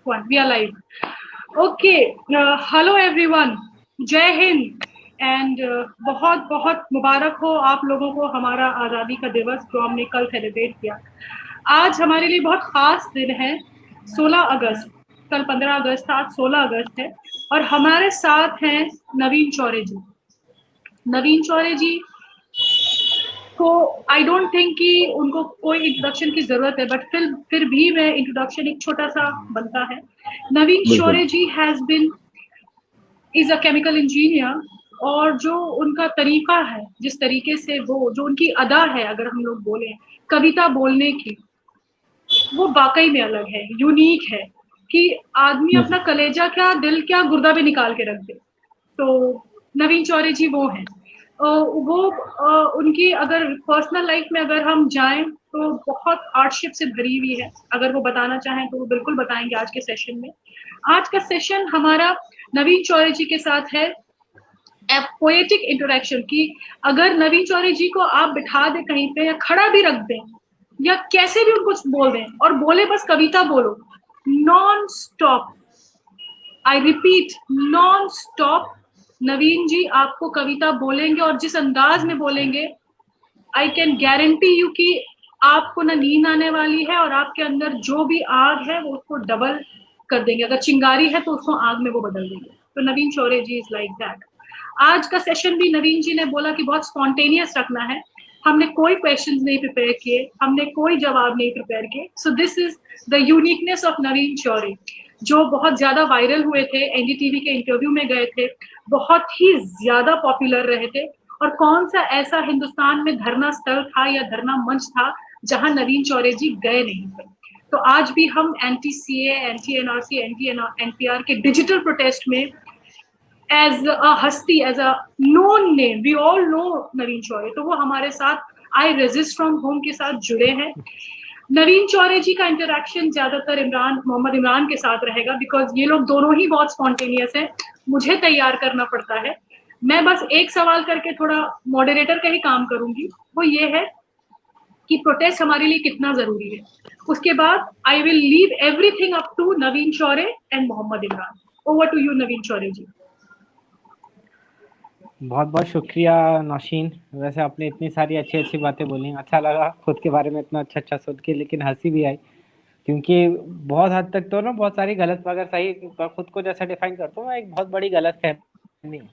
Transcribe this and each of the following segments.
One, we are live. Okay, hello everyone. जय Hind and बहुत बहुत मुबारक हो आप लोगों को हमारा आज़ादी का दिवस जो हमने कल सेलिब्रेट किया। आज हमारे लिए बहुत खास दिन है, 16 अगस्त। कल 15 अगस्त था, आज 16 अगस्त है और हमारे साथ हैं नवीन चौरे जी। नवीन चौरे जी को आई डोंट थिंक कि उनको कोई इंट्रोडक्शन की जरूरत है, बट फिर भी मैं इंट्रोडक्शन एक छोटा सा बनता है। नवीन बिल्कुल। Shaurya ji has been is a chemical engineer, और जो उनका तरीका है, जिस तरीके से वो जो उनकी अदा है, अगर हम लोग बोले कविता बोलने की, वो वाकई में अलग है, यूनिक है कि आदमी अपना कलेजा क्या, दिल क्या, गुर्दा भी निकाल के रख दे। तो नवीन चौरे जी वो हैं। उनकी अगर पर्सनल लाइफ में अगर हम जाएं तो बहुत हार्डशिप से भरी हुई है। अगर वो बताना चाहें तो वो बिल्कुल बताएंगे आज के सेशन में। आज का सेशन हमारा नवीन चौरे जी के साथ है पोएटिक इंटरेक्शन की। अगर नवीन चौरे जी को आप बिठा दें कहीं पे या खड़ा भी रख दें या कैसे भी उनको बोल दें और बोले बस कविता बोलो, non stop, I repeat non stop, Naveen ji आपको कविता बोलेंगे और जिस अंदाज में बोलेंगे आई कैन गारंटी यू कि आपको ना नींद आने वाली है और आपके अंदर जो भी आग है वो उसको डबल कर देंगे। अगर चिंगारी है तो उसको आग में वो बदल देंगे। तो नवीन चौरे जी इज लाइक दैट। आज का सेशन भी नवीन जी ने बोला कि बहुत स्पॉन्टेनियस रखना है। हमने कोई क्वेश्चंस नहीं प्रिपेयर किए, हमने कोई जवाब नहीं प्रिपेयर किए। So this is the uniqueness of Naveen Chaure, जो बहुत ज्यादा वायरल हुए थे, एनडीटीवी के इंटरव्यू में गए थे, बहुत ही ज्यादा पॉपुलर रहे थे। और कौन सा ऐसा हिंदुस्तान में धरना स्थल था या धरना मंच था जहां नवीन चौरे जी गए नहीं थे। तो आज भी हम anti CAA, anti NRC, anti NPR के डिजिटल प्रोटेस्ट में एज अ हस्ती, as a known name, we all know Naveen Chaure, तो वो हमारे साथ आई रेजिस्ट फ्रॉम होम के साथ जुड़े हैं। नवीन चौरे जी का इंटरेक्शन ज्यादातर मोहम्मद इमरान के साथ रहेगा, बिकॉज ये लोग दोनों ही बहुत स्पॉन्टेनियस हैं, मुझे तैयार करना पड़ता है। मैं बस एक सवाल करके थोड़ा मॉडरेटर का ही काम करूंगी, वो ये है कि प्रोटेस्ट हमारे लिए कितना जरूरी है। उसके बाद I will leave everything up to Naveen Chaure and Mohammad Imran. Over to you Naveen Chaure ji. बहुत बहुत शुक्रिया नौशीन। वैसे आपने इतनी सारी अच्छी अच्छी बातें बोली, अच्छा लगा खुद के बारे में इतना अच्छा अच्छा सुन के, लेकिन हंसी भी आई क्योंकि बहुत हद तक तो ना बहुत सारी गलत, अगर सही खुद को जैसा डिफाइन करता हूँ मैं, एक बहुत बड़ी गलत फहमी है।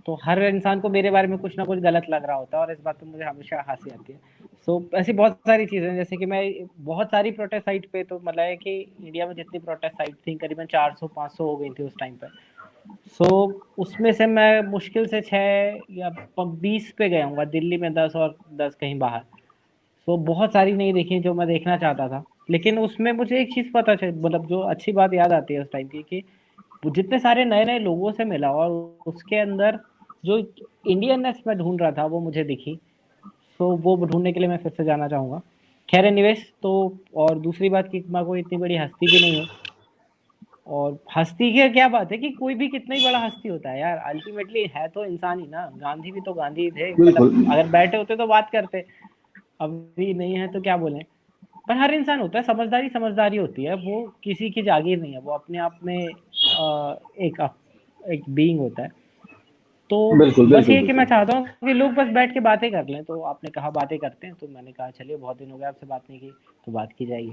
तो हर इंसान को मेरे बारे में कुछ ना कुछ गलत लग रहा होता है और इस बात पे मुझे हमेशा हंसी आती है। सो ऐसी बहुत सारी चीज़ें, जैसे कि मैं बहुत सारी प्रोटेस्ट साइट पे, तो मतलब है कि इंडिया में जितनी प्रोटेस्ट साइट थी करीबन 400-500 हो गई थी उस टाइम पे। उसमें से मैं मुश्किल से 6 या 20 पे गया हूँ, दिल्ली में 10 और 10 कहीं बाहर। बहुत सारी नहीं देखी जो मैं देखना चाहता था, लेकिन उसमें मुझे एक चीज़ पता चल, मतलब जो अच्छी बात याद आती है उस टाइम की, कि जितने सारे नए नए लोगों से मिला और उसके अंदर जो इंडियननेस मैं ढूंढ रहा था वो मुझे दिखी। वो ढूंढने के लिए मैं फिर से जाना चाहूँगा। खैर एनीवेज, तो और दूसरी बात कि मैं कोई इतनी बड़ी हस्ती भी नहीं हूँ। और हस्ती की क्या बात है कि कोई भी कितना ही बड़ा हस्ती होता है यार, अल्टीमेटली है तो इंसान ही ना। गांधी भी तो गांधी ही थे, मतलब बिल्कुल। अगर बैठे होते तो बात करते, अभी नहीं है तो क्या बोले। पर हर इंसान होता है, समझदारी समझदारी होती है, वो किसी की जागीर नहीं है, वो अपने आप में एक बीइंग होता है। तो बिल्कुल बस बिल्कुल ये कि मैं बिल्कुल। चाहता हूँ कि लोग बस बैठ के बातें कर लें। तो आपने कहा बातें करते हैं, तो मैंने कहा चलिए बहुत दिन हो गए आपसे बात नहीं की, तो बात की जाएगी,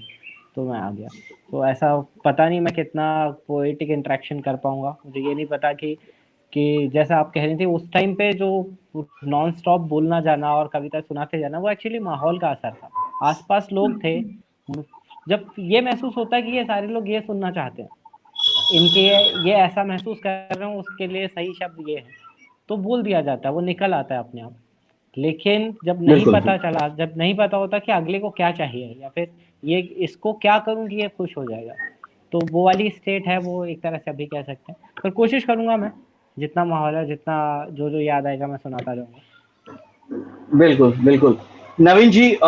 तो मैं आ गया। तो ऐसा पता नहीं मैं कितना पोएटिक इंटरेक्शन कर पाऊंगा, मुझे ये नहीं पता कि जैसा आप कह रही थी उस टाइम पे जो नॉन स्टॉप बोलना जाना और कविता सुनाते जाना, वो एक्चुअली माहौल का असर था। आसपास लोग थे, जब ये महसूस होता है कि ये सारे लोग ये सुनना चाहते हैं, इनके ये ऐसा महसूस कर रहे हो, उसके लिए सही शब्द ये है, तो बोल दिया जाता है, वो निकल आता है अपने आप। लेकिन जब नहीं बिल्कुल पता चला, जब नहीं पता होता कि अगले को क्या चाहिए या फिर ये इसको क्या करूं कि ये खुश हो जाएगा, तो वो वाली स्टेट है, वो एक तरह से अभी कह सकते हैं। पर कोशिश करूंगा मैं, जितना माहौल है, जितना जो जो याद आएगा मैं सुनाता जाऊंगा। बिल्कुल बिल्कुल। नवीन जी,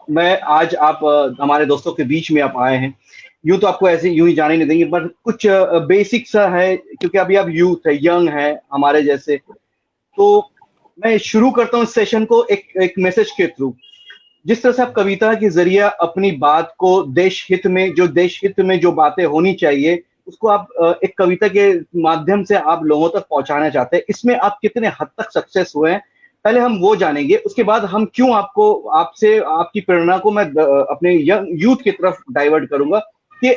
मैं आज आप हमारे दोस्तों के बीच में आप आए हैं। यूं तो आपको ऐसे यूं ही जाने नहीं देंगे, पर कुछ बेसिक सा है, क्योंकि अभी आप यूथ है, यंग है हमारे जैसे। तो मैं शुरू करता हूँ इस सेशन को एक एक मैसेज के थ्रू। जिस तरह से आप कविता के जरिए अपनी बात को देश हित में जो बातें होनी चाहिए उसको आप एक कविता के माध्यम से आप लोगों तक पहुंचाना चाहते हैं, इसमें आप कितने हद तक सक्सेस हुए हैं, पहले हम वो जानेंगे। उसके बाद हम क्यों आपको आपसे आपकी प्रेरणा को मैं अपने यंग यूथ की तरफ डाइवर्ट करूंगा कि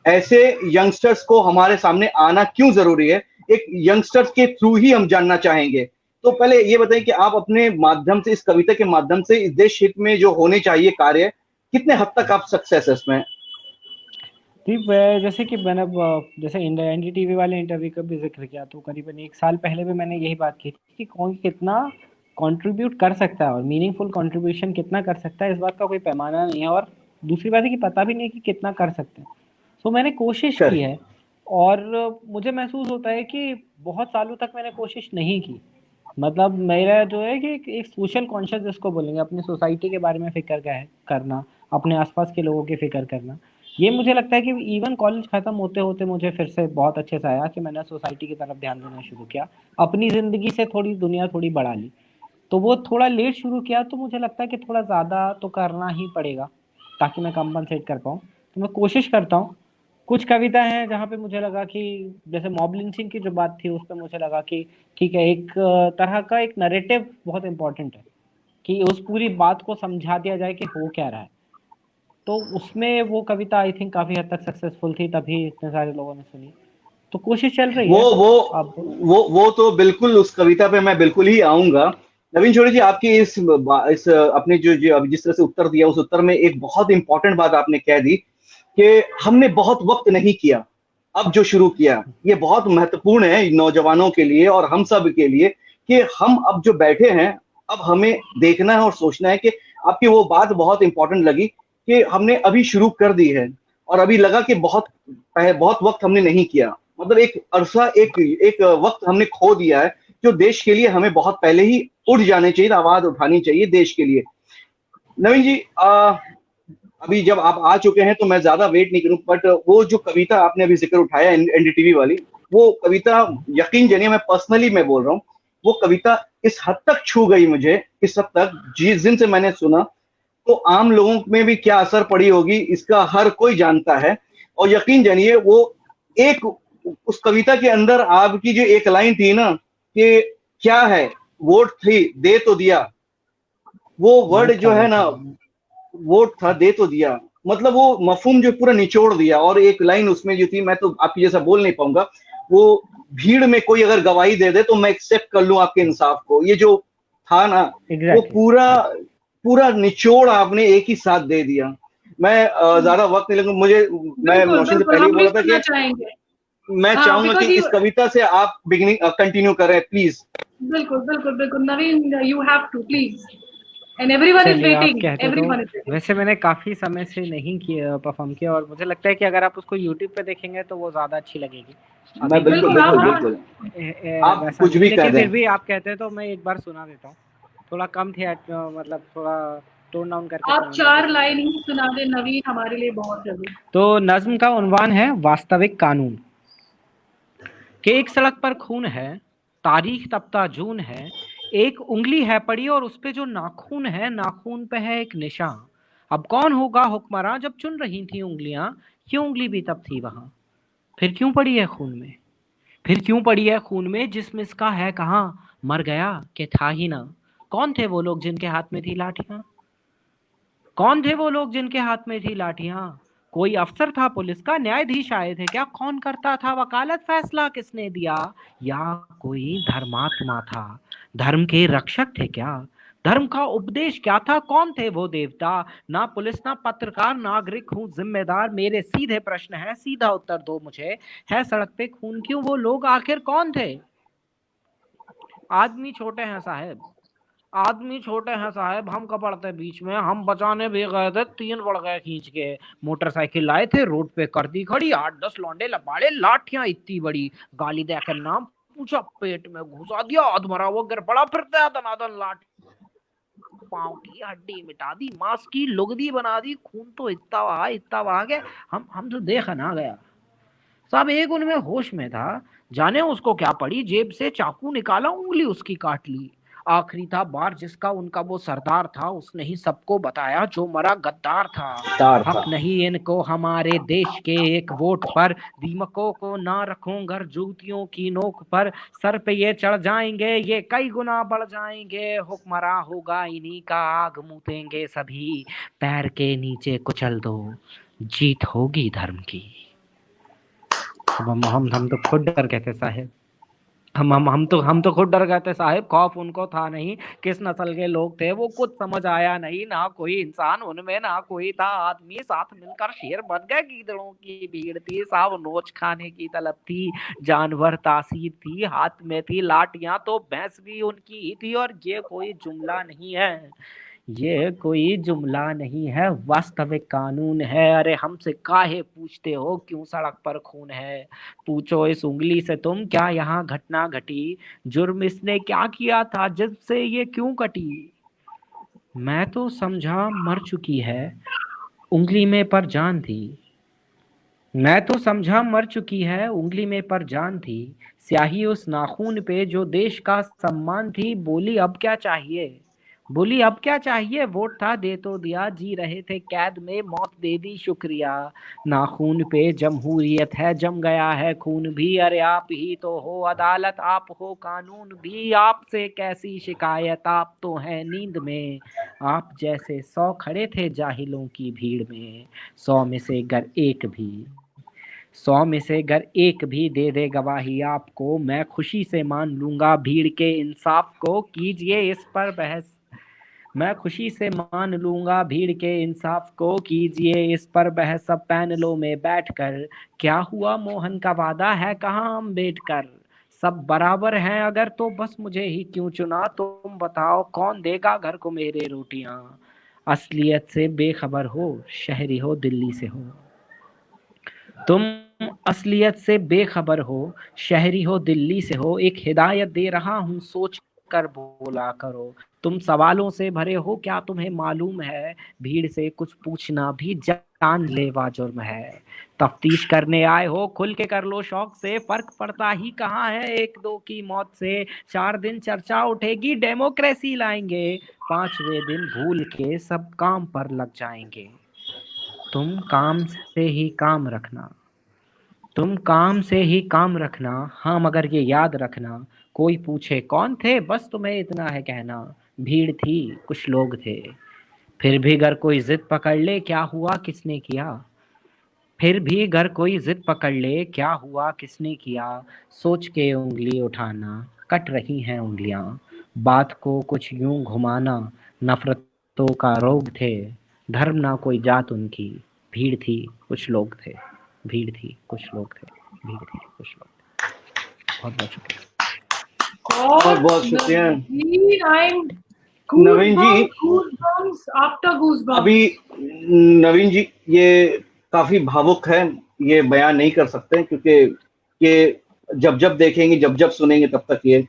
ऐसे यंगस्टर्स को हमारे सामने आना क्यों जरूरी है, एक यंगस्टर्स के थ्रू ही हम जानना चाहेंगे। तो पहले ये बताइए कि आप अपने माध्यम से, इस कविता के माध्यम से इस देश हित में जो होने चाहिए कार्य, कितने हद तक आप सक्सेस है इसमें? जी, जैसे कि मैंने जैसे एनडीटीवी वाले इंटरव्यू का भी जिक्र किया, तो करीबन 1 साल पहले भी मैंने यही बात की थी कि कौन कितना कंट्रीब्यूट कर सकता है और मीनिंगफुल कंट्रीब्यूशन कितना कर सकता है, इस बात का कोई पैमाना नहीं है। और दूसरी बात है कि पता भी नहीं है कि कितना कर सकते हैं। सो मैंने कोशिश की है और मुझे महसूस होता है कि बहुत सालों तक मैंने कोशिश नहीं की। मतलब मेरा जो है कि एक सोशल कॉन्शियस जिसको बोलेंगे, अपनी सोसाइटी के बारे में फिक्र करना, अपने आसपास के लोगों की फिक्र करना, ये मुझे लगता है कि इवन कॉलेज खत्म होते होते मुझे फिर से बहुत अच्छे से आया कि मैंने सोसाइटी की तरफ ध्यान देना शुरू किया, अपनी ज़िंदगी से थोड़ी दुनिया थोड़ी बढ़ा ली। तो वो थोड़ा लेट शुरू किया, तो मुझे लगता है कि थोड़ा ज़्यादा तो करना ही पड़ेगा ताकि मैं कंपनसेट कर पाऊँ। तो मैं कोशिश करता हूँ। कुछ कविता हैं जहाँ पे मुझे लगा कि जैसे मॉब लिंचिंग की जो बात थी, उस पे मुझे लगा कि ठीक है, एक तरह का एक नैरेटिव बहुत इम्पोर्टेंट है कि उस पूरी बात को समझा दिया जाए कि हो क्या रहा है। तो उसमें वो कविता आई थिंक काफ़ी हद तक सक्सेसफुल थी, तभी इतने सारे लोगों ने सुनी। तो कोशिश चल रही वो है वो अब। वो तो बिल्कुल, उस कविता पे मैं बिल्कुल ही आऊंगा। नवीन छोड़ी जी, आपकी इस अपने जो अभी जिस तरह से उत्तर दिया, उस उत्तर में एक बहुत इंपॉर्टेंट बात आपने कह दी कि हमने बहुत वक्त नहीं किया, अब जो शुरू किया। ये बहुत महत्वपूर्ण है नौजवानों के लिए और हम सब के लिए कि हम अब जो बैठे हैं, अब हमें देखना है और सोचना है कि आपकी वो बात बहुत इंपॉर्टेंट लगी कि हमने अभी शुरू कर दी है और अभी लगा कि बहुत वक्त हमने नहीं किया। मतलब एक अरसा, एक वक्त हमने खो दिया है जो देश के लिए हमें बहुत पहले ही उठ जाने चाहिए, आवाज उठानी चाहिए देश के लिए। नवीन जी, अभी जब आप आ चुके हैं तो मैं ज्यादा वेट नहीं करूं, बट वो जो कविता आपने अभी जिक्र उठाया एनडीटीवी वाली, वो कविता, यकीन जानिए मैं पर्सनली मैं बोल रहा हूँ, वो कविता इस हद तक छू गई मुझे, इस हद तक जिस दिन से मैंने सुना, तो आम लोगों में भी क्या असर पड़ी होगी इसका हर कोई जानता है। और यकीन जानिए वो एक, उस कविता के अंदर आपकी जो एक लाइन थी ना कि क्या है, वोट थी दे तो दिया, वो वर्ड वोट था जो है दे ना, तो दिया। वोट था दे तो दिया, मतलब वो मफहूम जो पूरा निचोड़ दिया। और एक लाइन उसमें जो थी, मैं तो आपकी जैसा बोल नहीं पाऊंगा, वो भीड़ में कोई अगर गवाही दे दे तो मैं एक्सेप्ट कर लूं आपके इंसाफ को, ये जो था ना, वो एग्जैक्टली। पूरा पूरा निचोड़ आपने एक ही साथ दे दिया। मैं ज्यादा वक्त नहीं लूंगा, मैं बिल्कुल नौशीन से बिल्कुल, पहले ही हम भी बोला था सुनना कि चाहेंगे। मैं हाँ, चाहूंगा कि बिकॉज इस यू, कविता से आप बिगिनिंग कंटिन्यू करें प्लीज। बिल्कुल बिल्कुल बिल्कुल Naveen, you have to please, and everyone is चलिए, आप वेटिंग, कहते तो। Everyone is waiting. वैसे मैंने काफ़ी समय से नहीं किया, परफॉर्म किया, और मुझे लगता है कि अगर आप उसको यूट्यूब पे देखेंगे तो वो ज़्यादा अच्छी लगेगी। मैं अभी क्योंकि बिल्कुल बिल्कुल, बिल्कुल आप इतना बिल्कुल, आप वैसा कुछ नहीं, भी कह लेकिन दें। फिर भी आप कहते हैं तो मैं एक बार सुना देता हूँ। थोड़ा कम थे, मतलब थोड़ा टोन डाउन करके आप सुनाने की 4 कोशिश लाइन करूँगा। ही सुना दे नवीन, हमारे लिए बहुत है वो। तो नज्म का उन्वान है वास्तविक कानून। कि एक सड़क पर खून है, तारीख तपता जून है, एक उंगली है पड़ी और उस पे जो नाखून है, नाखून पे है एक निशान। अब कौन होगा हुक्मरान जब चुन रही थी उंगलियां, ये उंगली भी तब थी वहां। फिर क्यों पड़ी है खून में, फिर क्यों पड़ी है खून में, जिसमें इसका है कहाँ, मर गया कि था ही ना। कौन थे वो लोग जिनके हाथ में थी लाठियां, कौन थे वो लोग जिनके हाथ में थी लाठियां। कोई अफसर था पुलिस का, न्यायाधीश आए थे क्या, कौन करता था वकालत, फैसला किसने दिया, या कोई धर्मात्मा था, धर्म के रक्षक थे क्या, धर्म का उपदेश क्या था, कौन थे वो देवता। ना पुलिस ना पत्रकार, नागरिक हूं जिम्मेदार, मेरे सीधे प्रश्न है सीधा उत्तर दो मुझे, है सड़क पे खून क्यों, वो लोग आखिर कौन थे। आदमी छोटे हैं साहब, आदमी छोटे हैं साहब, हम कपड़ते बीच में, हम बचाने भी गए थे, 3 बढ़ गए खींच के। मोटरसाइकिल लाए थे, रोड पे कर दी खड़ी, 8-10 लौंडे लबाड़े, लाठियां इतनी बड़ी, गाली देकर नाम पूछा, पेट में घुसा दिया, अधमरा वो गिर पड़ा, फिर दनादन लाठ, पाँव की हड्डी मिटा दी, मांस की लुगदी बना दी, खून तो इतना बहा गया, हम तो देखा ना गया। सब एक उनमें होश में था, जाने उसको क्या पड़ी, जेब से चाकू निकाला, उंगली उसकी काट ली। आखिरी था बार जिसका उनका वो सरदार था, उसने ही सबको बताया जो मरा गद्दार था। तार था। हक नहीं इनको हमारे देश के एक वोट पर, दीमकों को ना रखूं घर जूतियों की नोक पर, सर पे ये चढ़ जाएंगे ये कई गुना बढ़ जाएंगे, हुक्मरां होगा इन्हीं का आग मूतेंगे सभी, पैर के नीचे कुचल दो जीत होगी धर्म की। अब हम तो खुद डर गए थे साहेब, हम तो खुद डर गए थे साहिब। खौफ उनको था नहीं किस नस्ल के लोग थे वो कुछ समझ आया नहीं, ना कोई इंसान उनमें ना कोई था आदमी, साथ मिलकर शेर बन गए, गीदड़ों की भीड़ थी, सब नोच खाने की तलब थी, जानवर तासीर थी, हाथ में थी लाठियां तो भैंस भी उनकी ही थी। और ये कोई जुमला नहीं है, ये कोई जुमला नहीं है, वास्तविक कानून है। अरे हमसे काहे पूछते हो क्यों सड़क पर खून है, पूछो इस उंगली से तुम क्या यहाँ घटना घटी, जुर्म इसने क्या किया था जिससे ये क्यों कटी। मैं तो समझा मर चुकी है उंगली में पर जान थी, मैं तो समझा मर चुकी है उंगली में पर जान थी, स्याही उस नाखून पे जो देश का सम्मान थी। बोली अब क्या चाहिए, बोली अब क्या चाहिए, वोट था दे तो दिया, जी रहे थे कैद में मौत दे दी शुक्रिया, नाखून पे जमहूरियत है जम गया है खून भी, अरे आप ही तो हो अदालत आप हो कानून भी, आपसे कैसी शिकायत आप तो हैं नींद में, आप जैसे 100 खड़े थे जाहिलों की भीड़ में, 100 में से गर एक भी, 100 में से अगर एक भी दे दे गवाही आपको, मैं खुशी से मान लूंगा भीड़ के इंसाफ को, कीजिए इस पर बहस, मैं खुशी से मान लूंगा भीड़ के इंसाफ को, कीजिए इस पर बहस सब पैनलों में बैठकर, क्या हुआ मोहन का वादा है कहाँ अम्बेडकर, सब बराबर हैं अगर तो बस मुझे ही क्यों चुना, तुम बताओ कौन देगा घर को मेरे रोटियां, असलियत से बेखबर हो शहरी हो दिल्ली से हो, तुम असलियत से बेखबर हो शहरी हो दिल्ली से हो, एक हिदायत दे रहा हूँ सोच कर बोला करो, तुम सवालों से भरे हो क्या तुम्हें मालूम है, भीड़ से कुछ पूछना भी जानलेवा जुर्म है, तफ्तीश करने आए हो खुल के कर लो शौक से, फर्क पड़ता ही कहाँ है एक दो की मौत से, 4 दिन चर्चा उठेगी डेमोक्रेसी लाएंगे, 5वें दिन भूल के सब काम पर लग जाएंगे, तुम काम से ही काम रखना, तुम काम से ही काम रखना, हाँ मगर ये याद रखना, कोई पूछे कौन थे बस तुम्हें इतना है कहना, भीड़ थी कुछ लोग थे, फिर भी अगर कोई जिद पकड़ ले क्या हुआ किसने किया, फिर भी अगर कोई जिद पकड़ ले क्या हुआ किसने किया, सोच के उंगली उठाना कट रही हैं उंगलियां, बात को कुछ यूं घुमाना, नफरतों का रोग थे, धर्म ना कोई जात उनकी, भीड़ थी कुछ लोग थे, भीड़ थी कुछ लोग थे, भीड़ थी कुछ लोग थे। बहुत बहुत शुक्रिया। बहुत बहुत शुक्रिया नवीन जी। After goosebumps. अभी नवीन जी ये काफी भावुक है, ये बयान नहीं कर सकते क्योंकि ये जब जब देखेंगे जब जब सुनेंगे तब तक ये,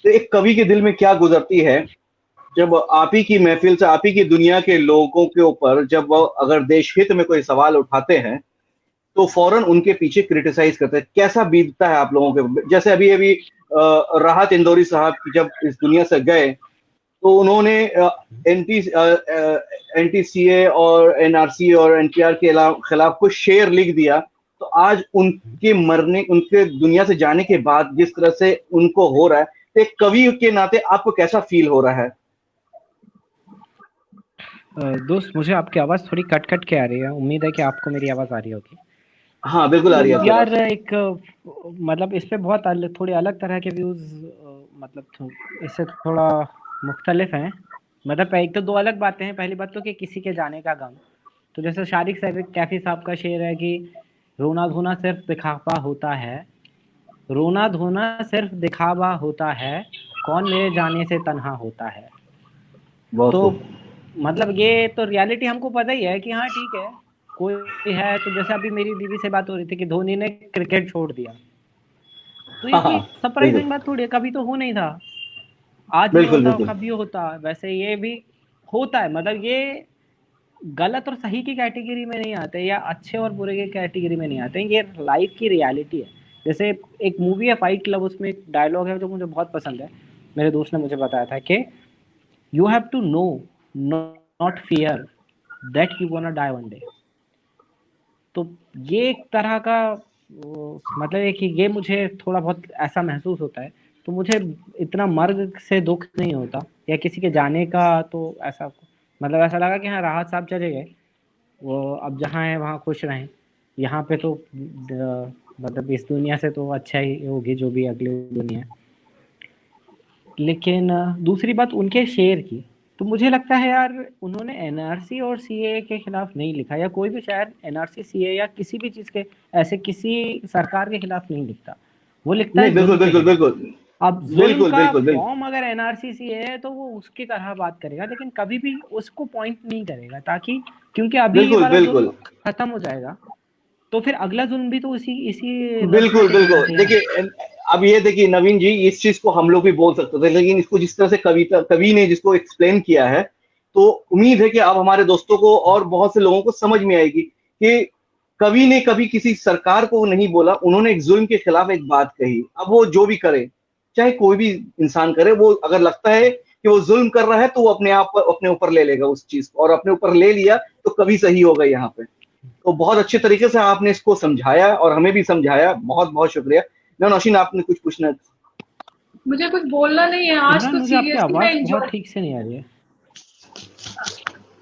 तो एक कवि के दिल में क्या गुजरती है जब आप ही की महफिल से आप ही की दुनिया के लोगों के ऊपर जब वो अगर देश हित में कोई सवाल उठाते हैं तो फौरन उनके पीछे क्रिटिसाइज करते हैं, कैसा बीतता है आप लोगों के। जैसे अभी अभी राहत इंदौरी साहब की जब इस दुनिया से गए तो उन्होंने एंटी एनटीसीए और एनआरसी और एनपीआर के खिलाफ कुछ शेर लिख दिया, तो आज उनके मरने उनके दुनिया से जाने के बाद जिस तरह से उनको हो रहा है, तो एक कवि के नाते आपको कैसा फील हो रहा है? दोस्त मुझे आपकी आवाज थोड़ी कट कट के आ रही है, उम्मीद है कि आपको मेरी आवाज आ रही होगी। हाँ बिल्कुल आ रही है यार एक मतलब इस पे बहुत थोड़े अलग तरह के व्यूज, मतलब इससे थोड़ा मुख्तलिफ हैं। मतलब एक तो दो अलग बातें हैं, पहली बात तो कि किसी के जाने का गम, तो जैसे शारिक कैफी साहब का शेर है कि रोना धोना सिर्फ दिखावा होता है, रोना धोना सिर्फ दिखावा होता है, कौन मेरे जाने से तन्हा होता है। तो मतलब ये तो रियलिटी हमको पता ही है कि हाँ ठीक है कोई है, तो जैसे अभी मेरी दीदी से बात हो रही थी कि धोनी ने क्रिकेट छोड़ दिया, तो ये कोई सरप्राइजिंग बात थोड़ी है, कभी तो हो नहीं था, आज नहीं होता कभी होता, वैसे ये भी होता है, मतलब ये गलत और सही की कैटेगरी में नहीं आते या अच्छे और बुरे की कैटेगरी में नहीं आते, ये लाइफ की रियलिटी है। जैसे एक मूवी है फाइट क्लब, उसमें एक डायलॉग है जो मुझे बहुत पसंद है मेरे दोस्त ने मुझे बताया था कि you have to know, not fear that you gonna die one day. तो ये एक तरह का मतलब है कि ये मुझे थोड़ा बहुत ऐसा महसूस होता है। तो मुझे इतना मर्ग से दुख नहीं होता या किसी के जाने का, तो ऐसा मतलब ऐसा लगा कि हाँ राहत साहब चले गए, वो अब जहाँ है वहाँ खुश रहें। यहाँ पे तो मतलब इस दुनिया से तो अच्छा ही होगी जो भी अगली दुनिया है। लेकिन दूसरी बात उनके शेर की, तो मुझे लगता है यार उन्होंने एनआरसी और सीए के खिलाफ नहीं लिखा, या कोई भी शायद एनआरसी सीए या किसी भी चीज़ के ऐसे किसी सरकार के खिलाफ नहीं लिखता, वो लिखता है नहीं, बिल्कुल जुल्म के बिल्कुल खिलाफ। बिल्कुल अब जुल्म बिल्कुल का बिल्कुल बिल्कुल फॉर्म अगर एनआरसी सीए है तो वो उसकी तरह बात करेगा, लेकिन कभी भी उसको पॉइंट नहीं करेगा, ताकि क्योंकि अभी ये बिल्कुल वाला जुल्म बिल्कुल खत्म हो जाएगा तो फिर अगला जुल्म भी तो इसी इसी नस्ल बिल्कुल से होना बिल्कुल चाहिए ना। देखिए, अब ये देखिए नवीन जी, इस चीज को हम लोग भी बोल सकते थे, लेकिन इसको जिस तरह से कवि ने जिसको एक्सप्लेन किया है, तो उम्मीद है कि अब हमारे दोस्तों को और बहुत से लोगों को समझ में आएगी कि कवि ने कभी किसी सरकार को नहीं बोला, उन्होंने एक जुल्म के खिलाफ एक बात कही। अब वो जो भी करे, चाहे कोई भी इंसान करे, वो अगर लगता है कि वो जुल्म कर रहा है तो वो अपने आप अपने ऊपर ले लेगा उस चीज को, और अपने ऊपर ले लिया तो कभी सही होगा यहाँ पे। तो बहुत अच्छे तरीके से आपने इसको समझाया और हमें भी समझाया, बहुत बहुत शुक्रिया। ना नौशीन, आपने कुछ पूछना है? मुझे कुछ बोलना नहीं है आज इमरान तो, मुझे आपकी सीरियसली मैं आवाज़ बहुत एंजॉय। ठीक से नहीं आ रही है।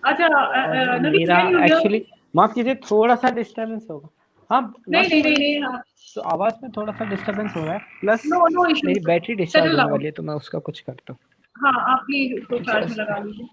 अच्छा, और नवीन, मेरा can you hear me? Actually माफ़ कीजिए, थोड़ा सा डिस्टर्बेंस होगा। हाँ नहीं नौशीन नहीं नहीं बोलिए। नहीं, हाँ। तो आवाज़ में थोड़ा सा डिस्टर्बेंस हो रहा है, प्लस नो नो मेरी इश्यूज, बैटरी डिस्चार्ज सेटल होने डाउन। वाली है, तो मैं उसका कुछ करता हाँ, आप प्लीज उसको हूँ चार्ज में जस्ट। लगा लीजिए।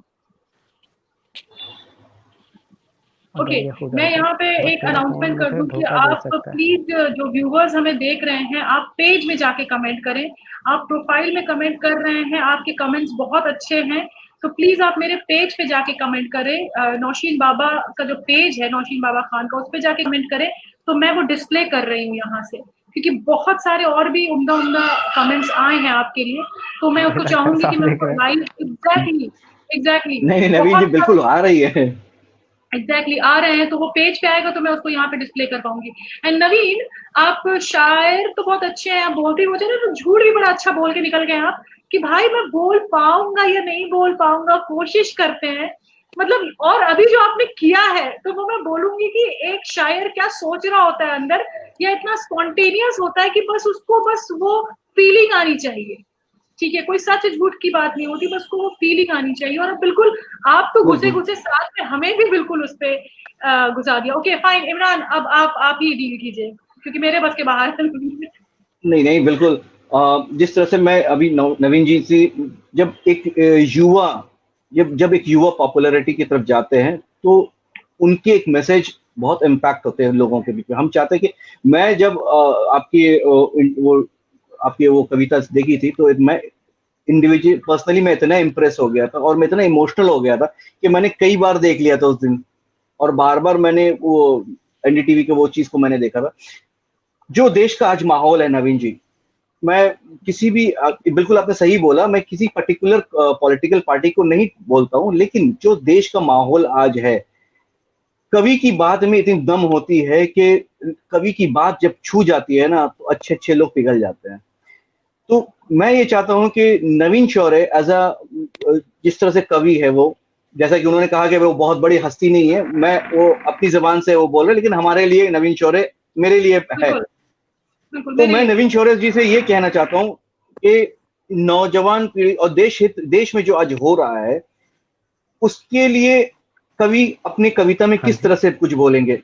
अगर ओके, ये हो मैं जाए तो, यहाँ पे बट एक मेरा फ़ोन अनाउंसमेंट कर मुझे दूं कि धोखा दे आप सकता है। प्लीज, जो व्यूवर्स हमें देख रहे हैं, आप पेज में जाके कमेंट करें। आप प्रोफाइल में कमेंट कर रहे हैं, आपके कमेंट्स बहुत अच्छे हैं, तो प्लीज आप मेरे पेज पे जाके कमेंट करें। नौशीन बाबा का जो पेज है, नौशीन बाबा खान का, उस पे जाके कमेंट करें, तो मैं वो डिस्प्ले कर रही हूँ यहाँ से, क्योंकि बहुत सारे और भी उम्दा उम्दा कमेंट्स आए हैं आपके लिए, तो मैं मुझे उसको लगता है चाहूंगी कि सब मैं देख उसको रहे हैं। लाइव, एग्जैक्टली एग्जैक्टली, नहीं नहीं, नवीन जी बहुत बिल्कुल आ रही है। एग्जैक्टली आ रहे हैं, तो वो पेज पे आएगा तो मैं उसको यहाँ पे डिस्प्ले कर पाऊंगी। एंड नवीन, आप शायर तो बहुत अच्छे हैं, आप बोलते ही, मुझे ना तो झूठ भी बड़ा अच्छा बोल के निकल गए आप, कि भाई मैं बोल पाऊंगा या नहीं बोल पाऊंगा, कोशिश करते हैं, मतलब। और अभी जो आपने किया है, तो वो मैं बोलूंगी कि एक शायर क्या सोच रहा होता है अंदर, या इतना स्पॉन्टेनियस होता है कि बस उसको बस वो फीलिंग आनी चाहिए। ठीक है, कोई सच झूठ की बात नहीं होती, बस को वो फीलिंग आनी चाहिए। और अब बिल्कुल आप तो घुसे बिल्कुल घुसे साथ में हमें भी बिल्कुल उस पे गुजार दिया। ओके फाइन, इमरान, अब आप ही डील कीजिए, क्योंकि मेरे बस के बाहर है। नहीं नहीं, बिल्कुल। जिस तरह से मैं अभी नवीन जी से, जब एक युवा, जब एक युवा पॉपुलैरिटी की तरफ जाते हैं, तो उनके एक मैसेज बहुत इम्पैक्ट होते हैं लोगों के बीच में। हम चाहते हैं कि मैं जब आपकी वो कविता देखी थी, तो मैं इंडिविजुअल पर्सनली मैं इतना इम्प्रेस हो गया था और मैं इतना इमोशनल हो गया था कि मैंने कई बार देख लिया था उस दिन, और बार बार मैंने वो एनडीटीवी के वो चीज को मैंने देखा था। जो देश का आज माहौल है नवीन जी, मैं किसी भी बिल्कुल आपने सही बोला, मैं किसी पर्टिकुलर पॉलिटिकल पार्टी को नहीं बोलता हूं, लेकिन जो देश का माहौल आज है, कवि की बात में इतनी दम होती है कि कवि की बात जब छू जाती है ना, तो अच्छे अच्छे लोग पिघल जाते हैं। तो मैं ये चाहता हूं कि नवीन शौर्य एज अ, जिस तरह से कवि है वो, जैसा कि उन्होंने कहा कि वो बहुत बड़ी हस्ती नहीं है, मैं वो अपनी जबान से वो बोल रहे, लेकिन हमारे लिए नवीन शौर्य मेरे लिए है। बिल्कुल बिल्कुल, तो मेरे मैं लिए नवीन शौर्य जी से ये कहना चाहता हूं कि नौजवान पीढ़ी और देश में जो आज हो रहा है, उसके लिए कवि अपनी कविता में हाँ किस जी। तरह से कुछ बोलेंगे?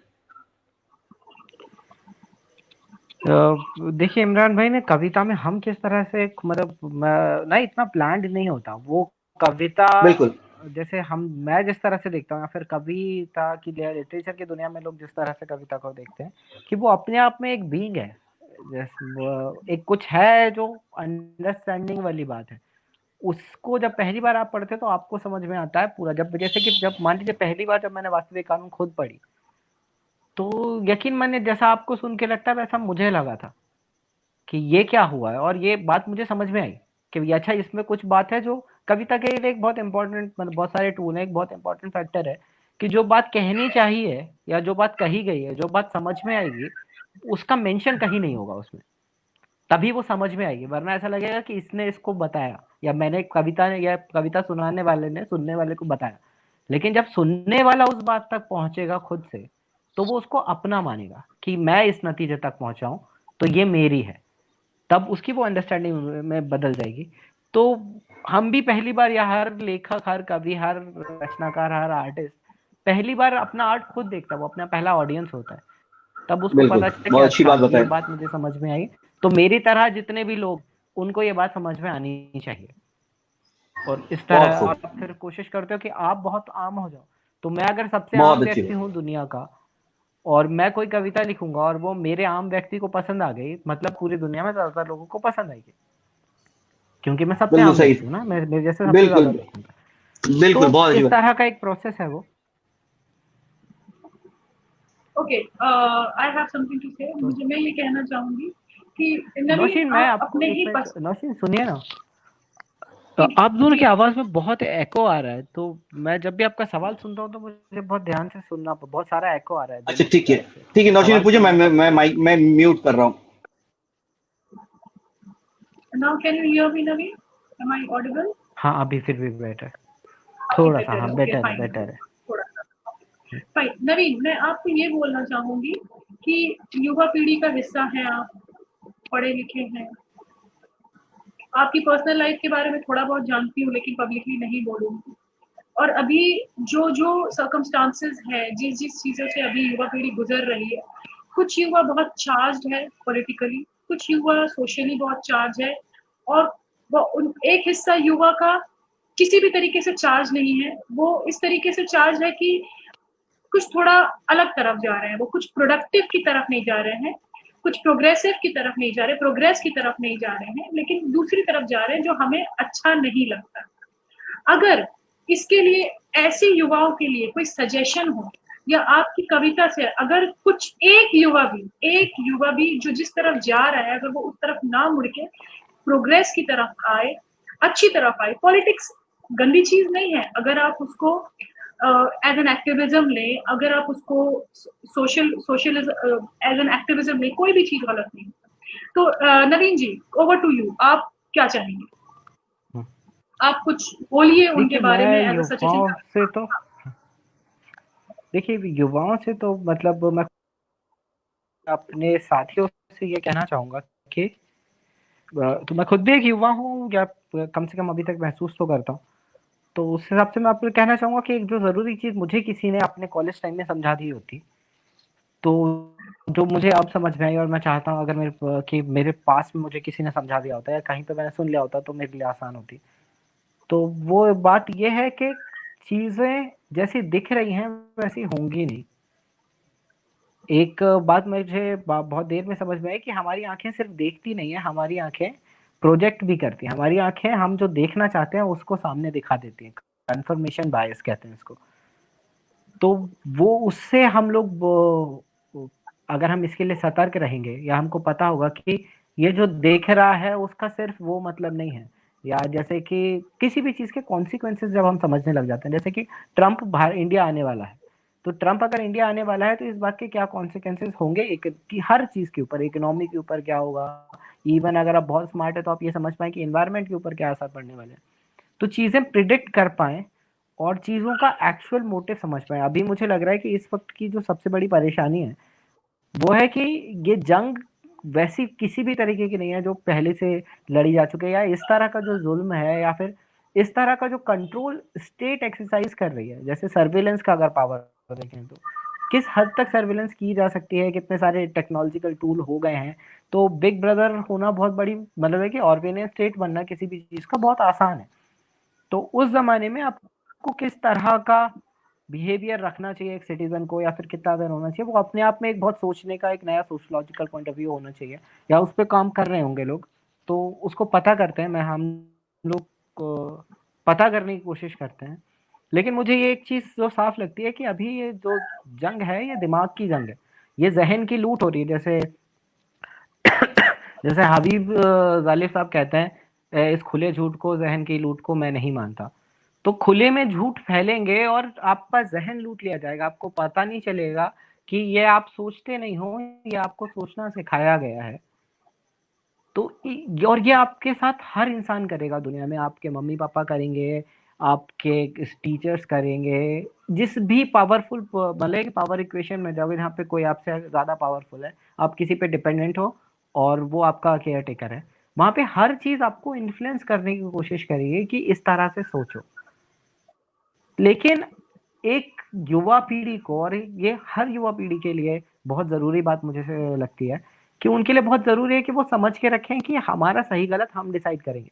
देखिए इमरान भाई ने कविता में हम किस तरह से मतलब ना इतना प्लान्ड नहीं होता वो कविता। बिल्कुल जैसे मैं जिस तरह से देखता हूँ, या फिर कविता की लिटरेचर की दुनिया में लोग जिस तरह से कविता को देखते हैं, कि वो अपने आप में एक बीइंग है, जैसे एक कुछ है जो अंडरस्टैंडिंग वाली बात है। उसको जब पहली बार आप पढ़ते तो आपको समझ में आता है पूरा। जब जैसे कि जब मान लीजिए पहली बार जब मैंने वास्तविक कानून खुद पढ़ी, तो यकीन मानिए जैसा आपको सुन के लगता है वैसा मुझे लगा था कि ये क्या हुआ है, और ये बात मुझे समझ में आई कि ये अच्छा इसमें कुछ बात है जो कविता के लिए एक बहुत इंपॉर्टेंट, मतलब बहुत सारे टूल है, एक बहुत इंपॉर्टेंट फैक्टर है कि जो बात कहनी चाहिए या जो बात कही गई है, जो बात समझ में आएगी, उसका मेंशन कहीं नहीं होगा उसमें, तभी वो समझ में आएगी। वरना ऐसा लगेगा कि इसने इसको बताया या मैंने कविता ने या कविता सुनाने वाले ने सुनने वाले को बताया, लेकिन जब सुनने वाला उस बात तक पहुंचेगा खुद से, तो वो उसको अपना मानेगा कि मैं इस नतीजे तक पहुंचा हूं तो ये मेरी है, तब उसकी वो अंडरस्टैंडिंग में बदल जाएगी। तो हम भी पहली बार, या हर लेखक, हर कवि, हर रचनाकार, हर आर्टिस्ट पहली बार अपना आर्ट खुद देखता है, वो अपना पहला ऑडियंस होता है, तब उसको बिल्कुल, पता चलता है कि बहुत अच्छी अच्छा बात ये बताई। बात मुझे समझ में आई, तो मेरी तरह जितने भी लोग, उनको ये बात समझ में आनी चाहिए। और इस तरह बहुत खूब, आप फिर कोशिश करते हो कि आप बहुत आम हो जाओ। तो मैं अगर सबसे आम बहुत अच्छी व्यक्ति बात। हूँ दुनिया का, और मैं कोई कविता लिखूंगा और वो मेरे आम व्यक्ति को पसंद आ गई, मतलब पूरी दुनिया में ज्यादातर लोगों को पसंद आएगी, क्योंकि मैं सबसे बिल्कुल आम सही। व्यक्ति हूँ ना, मेरे जैसे सबसे बिल्कुल, ज्यादा लोग सुनते हैं। बिल्कुल, तो बहुत अच्छी इस बात। तरह का एक प्रोसेस है वो। Okay, I have something to say. तो मैं ये कहना चाहूंगी कि नवीन, नौशीन, मैं आप आपको अपने एक ही मिनट, पस नौशीन सुनिए ना, जी आप दोनों जी। की आवाज में बहुत एको आ रहा है, तो मैं जब भी आपका सवाल सुनता हूँ तो मुझे बहुत ध्यान से सुनना, बहुत सारा एको आ रहा है अच्छा दोनों की ठीक है, तरफ से, ठीक है, तो नौशीन ने सवाल पूछा, सुनने का मैं पूरा। माइक मैं म्यूट कर रहा हूँ। Now can you hear me Naveen? Am I audible? हाँ, अभी फिर भी बेटर, अभी थोड़ा सा, बेटर है, हाँ ओके बेटर है, फाइन। बेटर है। थोड़ा सा फाइन। नवीन, मैं आपको ये बोलना चाहूंगी कि युवा पीढ़ी का हिस्सा है आप, पढ़े लिखे हैं, आपकी पर्सनल लाइफ के बारे में थोड़ा बहुत जानती हूँ लेकिन पब्लिकली नहीं बोलूंगी। और अभी जो जो सर्कमस्टांसेस है, जिस जिस चीजों से अभी युवा पीढ़ी गुजर रही है, कुछ युवा बहुत चार्ज है पॉलिटिकली, कुछ युवा सोशली बहुत चार्ज है, और एक हिस्सा युवा का किसी भी तरीके से चार्ज नहीं है। वो इस तरीके से चार्ज है कि कुछ थोड़ा अलग तरफ जा रहे हैं, वो कुछ प्रोडक्टिव की तरफ नहीं जा रहे हैं, कुछ प्रोग्रेसिव की तरफ नहीं जा रहे, प्रोग्रेस की तरफ नहीं जा रहे हैं, लेकिन दूसरी तरफ जा रहे हैं जो हमें अच्छा नहीं लगता। अगर इसके लिए ऐसे युवाओं के लिए कोई सजेशन हो, या आपकी कविता से अगर कुछ एक युवा भी जो जिस तरफ जा रहा है, अगर वो उस तरफ ना मुड़ के प्रोग्रेस की तरफ आए, अच्छी तरफ आए। पॉलिटिक्स गंदी चीज नहीं है, अगर आप उसको एज एन एक्टिविज्म लें, अगर आप उसको सोशलिज्म एज एन एक्टिविज्म लें, कोई भी चीज गलत नहीं। तो नवीन जी, ओवर टू यू, आप क्या चाहेंगे? आप कुछ बोलिए उनके देखिए, बारे में मैं एज अ सजेशन। युवाओं से तो, देखिए युवाओं से तो मतलब मैं अपने साथियों से ये कहना चाहूंगा कि तो मैं खुद भी एक युवा हूँ, या कम से कम अभी तक महसूस तो करता हूँ। तो उस हिसाब से मैं आपको कहना चाहूंगा कि एक जो जरूरी चीज मुझे किसी ने अपने कॉलेज टाइम में समझा दी होती, तो जो मुझे अब समझ में आई, और मैं चाहता हूँ अगर मेरे पास में मुझे किसी ने समझा दिया होता, या कहीं पे मैंने सुन लिया होता, तो मेरे लिए आसान होती। तो वो बात ये है कि चीजें जैसी दिख रही हैं वैसी होंगी नहीं। एक बात मुझे बहुत देर में समझ में आई कि हमारी आंखें सिर्फ देखती नहीं है, हमारी आंखें प्रोजेक्ट भी करती हैं। हमारी आंखें हम जो देखना चाहते हैं उसको सामने दिखा देती हैं, कंफर्मेशन बायस कहते हैं इसको। तो वो उससे हम लोग अगर हम इसके लिए सतर्क रहेंगे, या हमको पता होगा कि ये जो देख रहा है उसका सिर्फ वो मतलब नहीं है, या जैसे कि किसी भी चीज के कॉन्सिक्वेंसेस जब हम समझने लग जाते हैं, जैसे कि ट्रम्प बाहर इंडिया आने वाला है, तो ट्रम्प अगर इंडिया आने वाला है तो इस बात के क्या कॉन्सिक्वेंसेस होंगे, एक कि हर चीज के ऊपर, इकोनॉमी के ऊपर क्या होगा, इवन अगर आप बहुत स्मार्ट है तो आप ये समझ पाए कि एनवायरमेंट के ऊपर क्या असर पड़ने वाले हैं। तो चीजें प्रिडिक्ट कर पाए और चीजों का एक्चुअल मोटिव समझ पाए। अभी मुझे लग रहा है कि इस वक्त की जो सबसे बड़ी परेशानी है वो है कि ये जंग वैसी किसी भी तरीके की नहीं है जो पहले से लड़ी जा चुके है, या इस तरह का जो जुल्म है, या फिर इस तरह का जो कंट्रोल स्टेट एक्सरसाइज कर रही है। जैसे सर्विलेंस का अगर पावर देखें तो किस हद तक सर्विलेंस की जा सकती है, कितने सारे टेक्नोलॉजिकल टूल हो गए हैं। तो बिग ब्रदर होना बहुत बड़ी मतलब है कि ऑर्गेनाइज स्टेट बनना किसी भी चीज का बहुत आसान है। तो उस जमाने में आपको किस तरह का बिहेवियर रखना चाहिए एक सिटीजन को, या फिर कितना अवेयर होना चाहिए, वो अपने आप में एक बहुत सोचने का एक नया सोशलॉजिकल पॉइंट ऑफ व्यू होना चाहिए, या उस पर काम कर रहे होंगे लोग तो उसको पता करते हैं। मैं हम लोग को पता करने की कोशिश करते हैं। लेकिन मुझे ये एक चीज जो साफ लगती है कि अभी ये जो जंग है ये दिमाग की जंग है, ये जहन की लूट हो रही है। जैसे जैसे हबीब जालिब साहब कहते हैं, इस खुले झूठ को, जहन की लूट को मैं नहीं मानता। तो खुले में झूठ फैलेंगे और आपका जहन लूट लिया जाएगा, आपको पता नहीं चलेगा कि ये आप सोचते नहीं हो, ये आपको सोचना सिखाया गया है। तो और ये आपके साथ हर इंसान करेगा दुनिया में, आपके मम्मी पापा करेंगे, आपके टीचर्स करेंगे, जिस भी पावरफुल, भले कि पावर इक्वेशन में जाओगे जहाँ पे कोई आपसे ज़्यादा पावरफुल है, आप किसी पे डिपेंडेंट हो और वो आपका केयर टेकर है, वहाँ पे हर चीज़ आपको इन्फ्लुएंस करने की कोशिश करेगी कि इस तरह से सोचो। लेकिन एक युवा पीढ़ी को, और ये हर युवा पीढ़ी के लिए बहुत ज़रूरी बात मुझे से लगती है कि उनके लिए बहुत ज़रूरी है कि वो समझ के रखें कि हमारा सही गलत हम डिसाइड करेंगे।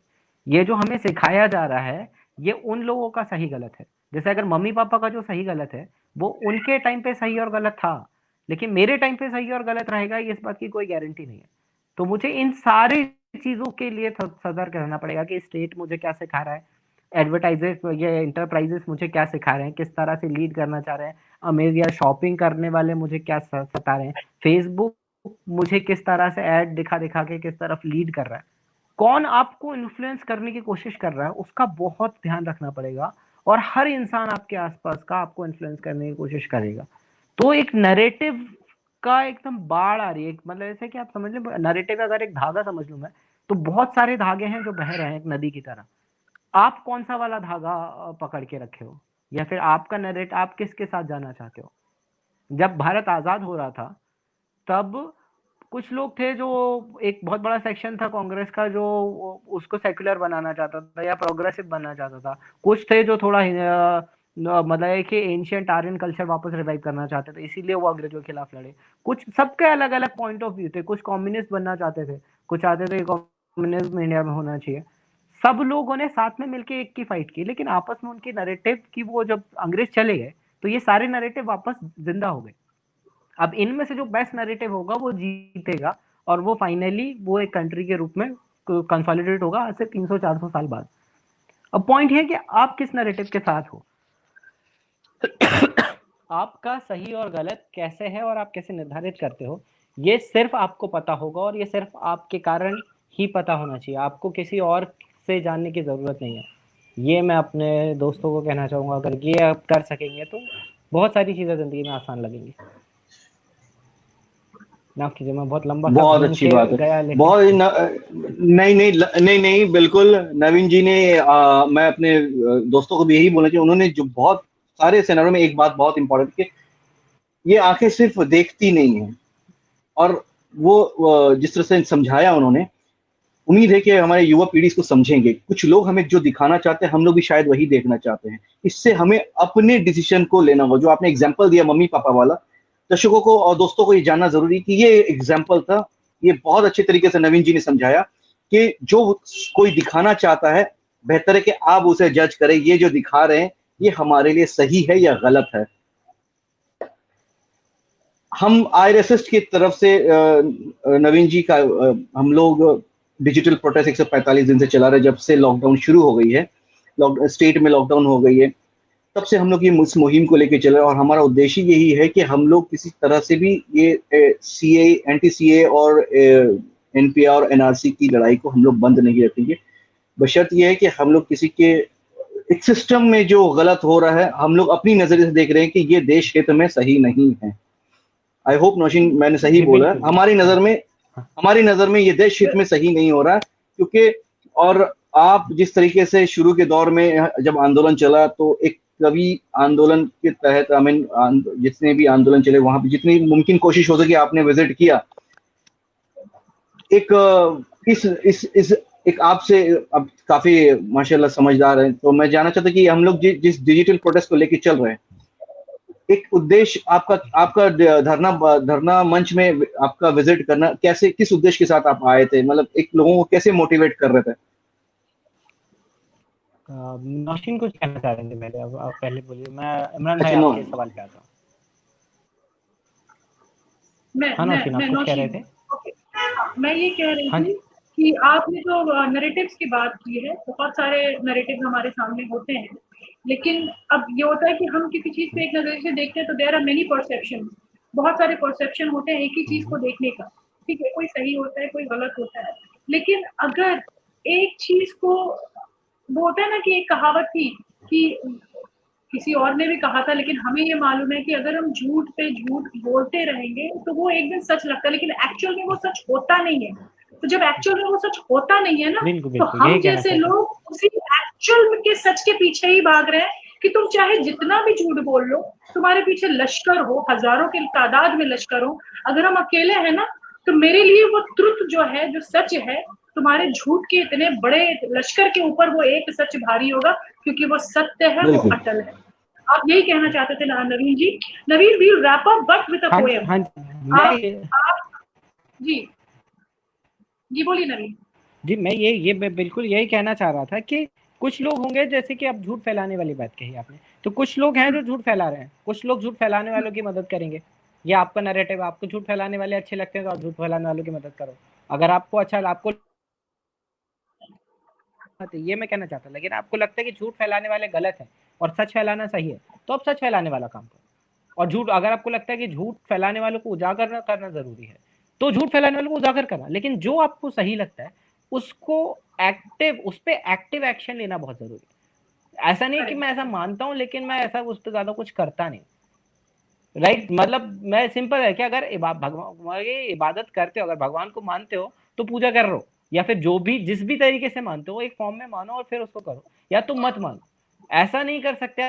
ये जो हमें सिखाया जा रहा है ये उन लोगों का सही गलत है। जैसे अगर मम्मी पापा का जो सही गलत है वो उनके टाइम पे सही और गलत था, लेकिन मेरे टाइम पे सही और गलत रहेगा इस बात की कोई गारंटी नहीं है। तो मुझे इन सारी चीज़ों के लिए सतर्क रहना पड़ेगा कि स्टेट मुझे क्या सिखा रहा है, एडवर्टाइजर्स ये इंटरप्राइजेस मुझे क्या सिखा रहे हैं, किस तरह से लीड करना चाह रहे हैं, अमेरिया शॉपिंग करने वाले मुझे क्या सता रहे हैं, फेसबुक मुझे किस तरह से ऐड दिखा दिखा के किस तरफ लीड कर रहा है, कौन आपको इन्फ्लुएंस करने की कोशिश कर रहा है, उसका बहुत ध्यान रखना पड़ेगा। और हर इंसान आपके आसपास का आपको इन्फ्लुएंस करने की कोशिश करेगा। तो एक नैरेटिव का एकदम बाढ़ आ रही है, मतलब ऐसे कि आप समझ लें नैरेटिव अगर एक धागा समझ लूं मैं, तो बहुत सारे धागे हैं जो बह रहे हैं एक नदी की तरह। आप कौन सा वाला धागा पकड़ के रखे हो, या फिर आपका नरेट आप किसके साथ जाना चाहते हो। जब भारत आजाद हो रहा था तब कुछ लोग थे जो, एक बहुत बड़ा सेक्शन था कांग्रेस का जो उसको सेक्युलर बनाना चाहता था या प्रोग्रेसिव बनाना चाहता था। कुछ थे जो थोड़ा मतलब है कि एंशियंट आर्यन कल्चर वापस रिवाइव करना चाहते थे, इसीलिए वो अंग्रेजों के खिलाफ लड़े। कुछ सबके अलग अलग पॉइंट ऑफ व्यू थे, कुछ कम्युनिस्ट बनना चाहते थे, कुछ चाहते थे कम्युनिज्म इंडिया में होना चाहिए। सब लोगों ने साथ में मिलकर एक की फाइट की, लेकिन आपस में उनकी नैरेटिव की, वो जब अंग्रेज चले गए तो ये सारे नैरेटिव वापस जिंदा हो गए। अब इनमें से जो बेस्ट नैरेटिव होगा वो जीतेगा और वो फाइनली वो एक कंट्री के रूप में कंसोलिडेट होगा आज से 300-400 साल बाद। अब पॉइंट है कि आप किस नैरेटिव के साथ हो, आपका सही और गलत कैसे है और आप कैसे निर्धारित करते हो, ये सिर्फ आपको पता होगा और ये सिर्फ आपके कारण ही पता होना चाहिए। आपको किसी और से जानने की ज़रूरत नहीं है। ये मैं अपने दोस्तों को कहना चाहूँगा, अगर ये आप कर सकेंगे तो बहुत सारी चीज़ें ज़िंदगी में आसान लगेंगी। माफ कीजिए मैं बहुत लंबा सा बहुत घूम अच्छी के बात है। गया, लेकिन बहुत नहीं नहीं नहीं नहीं बिल्कुल नवीन जी ने मैं अपने दोस्तों को भी यही बोलना चाहिए, उन्होंने जो बहुत सारे सिनेरियो में एक बात बहुत इंपॉर्टेंट कि ये आंखें सिर्फ देखती नहीं है, और वो जिस तरह से समझाया उन्होंने, उम्मीद है कि हमारे युवा पीढ़ी इसको समझेंगे। कुछ लोग हमें जो दिखाना चाहते हैं हम लोग भी शायद वही देखना चाहते हैं। इससे हमें अपने डिसीजन को लेना होगा। जो आपने एग्जाम्पल दिया मम्मी पापा वाला, दर्शकों को और दोस्तों को ये जानना जरूरी कि ये एग्जाम्पल था। ये बहुत अच्छे तरीके से नवीन जी ने समझाया कि जो कोई दिखाना चाहता है, बेहतर है कि आप उसे जज करें, ये जो दिखा रहे हैं ये हमारे लिए सही है या गलत है। हम आईआरएसएस की तरफ से नवीन जी का हम लोग डिजिटल प्रोटेस्ट 145 दिन से चला रहे, जब से लॉकडाउन शुरू हो गई है, स्टेट में लॉकडाउन हो गई है, तब से हम लोग ये इस मुहिम को लेकर चल रहे हैं। और हमारा उद्देश्य यही है कि हम लोग किसी तरह से भी ये सीए, एंटी सीए और एनपीआर और एनआरसी की लड़ाई को हम लोग बंद नहीं रखेंगे। बशर्त ये है कि हम लोग किसी के एक सिस्टम में जो गलत हो रहा है हम लोग अपनी नजरिए से देख रहे हैं कि ये देश हित में सही नहीं है। आई होप नौशीन मैंने सही बोला। हमारी नजर में ये देश हित में सही नहीं हो रहा, क्योंकि और आप जिस तरीके से शुरू के दौर में जब आंदोलन चला तो एक कवि आंदोलन के तहत जितने भी आंदोलन चले वहां पे जितनी मुमकिन कोशिश हो सकी आपने विजिट किया। इस एक आपसे अब काफी माशाल्लाह समझदार है, तो मैं जानना चाहता कि हम लोग जिस डिजिटल प्रोटेस्ट को लेकर चल रहे हैं, एक उद्देश्य आपका धरना मंच में आपका विजिट करना कैसे, किस उद्देश्य के साथ आप आए थे, मतलब एक लोगों को कैसे मोटिवेट कर रहे थे? नौशीन कुछ कहना चाह रहे थे मेरे, अब आप पहले बोलिए, मैं इमरान भाई अच्छा, आपके सवाल पे आता हूँ। नौशीन आप कुछ कह रहे थे? मैं ये कह रही थी कि आपने जो नैरेटिव्स की बात की है, बहुत सारे नैरेटिव हमारे सामने होते हैं, लेकिन अब ये होता है कि हम किसी चीज पे एक नजर से देखते हैं तो देयर आर मेनी परसेप्शन, बहुत सारे परसेप्शन होते हैं एक ही चीज को देखने का। ठीक है, कोई सही होता है, कोई गलत होता है, लेकिन अगर एक चीज को, वो होता है ना कि एक कहावत थी कि किसी और ने भी कहा था, लेकिन हमें ये मालूम है कि अगर हम झूठ पे झूठ बोलते रहेंगे तो वो एक दिन सच लगता है, लेकिन एक्चुअल में वो सच होता नहीं है। तो जब एक्चुअल में वो सच होता नहीं है ना, बिल्कुल तो बिल्कुल हम यही कहना जैसे चाहता हूँ। लोग उसी एक्चुअल के सच के पीछे ही भाग रहे हैं कि तुम चाहे जितना भी झूठ बोल लो, तुम्हारे पीछे लश्कर हो, हजारों के तादाद में लश्कर हो, अगर हम अकेले हैं ना, तो मेरे लिए वो ट्रुथ जो है, जो सच है, तुम्हारे झूठ के इतने बड़े लश्कर के ऊपर वो एक सच भारी होगा, क्योंकि वो सत्य है, वो बिल्कुल अटल है। आप यही कहना चाहते थे ना Naveen ji? Naveen, we wrap up but with a हाँ जी पोएम। हाँ जी आप जी जी बोलिए नवीन। मैं बिल्कुल यही कहना चाह रहा था कि कुछ लोग होंगे, जैसे कि अब झूठ फैलाने वाली बात कही आपने, तो कुछ लोग हैं जो झूठ फैला रहे हैं, कुछ लोग झूठ फैलाने वालों की मदद करेंगे। ये आपका नैरेटिव, आपको झूठ फैलाने वाले अच्छे लगते हैं तो आप झूठ फैलाने वालों की मदद करो। अगर आपको आपको ये मैं कहना चाहता, लेकिन आपको लगता है कि झूठ फैलाने वाले गलत है और सच फैलाना सही है, तो आप सच फैलाने वाला काम करो। और झूठ, अगर आपको लगता है कि झूठ फैलाने वालों को उजागर करना जरूरी है, तो झूठ फैलाने वालों को उजागर करना, लेकिन जो आपको सही लगता है उसको उस पर एक्टिव एक्शन लेना बहुत जरूरी है। ऐसा नहीं कि मैं ऐसा मानता हूं लेकिन मैं ऐसा उस पर ज्यादा कुछ करता नहीं। राइट, मतलब मैं सिंपल है कि अगर भगवान इबादत करते हो, अगर भगवान को मानते हो तो पूजा कर रहे हो, या फिर जो भी जिस भी तरीके से मानते हो एक फॉर्म में मानो और फिर उसको करो, या तुम मत मानो। ऐसा नहीं कर सकते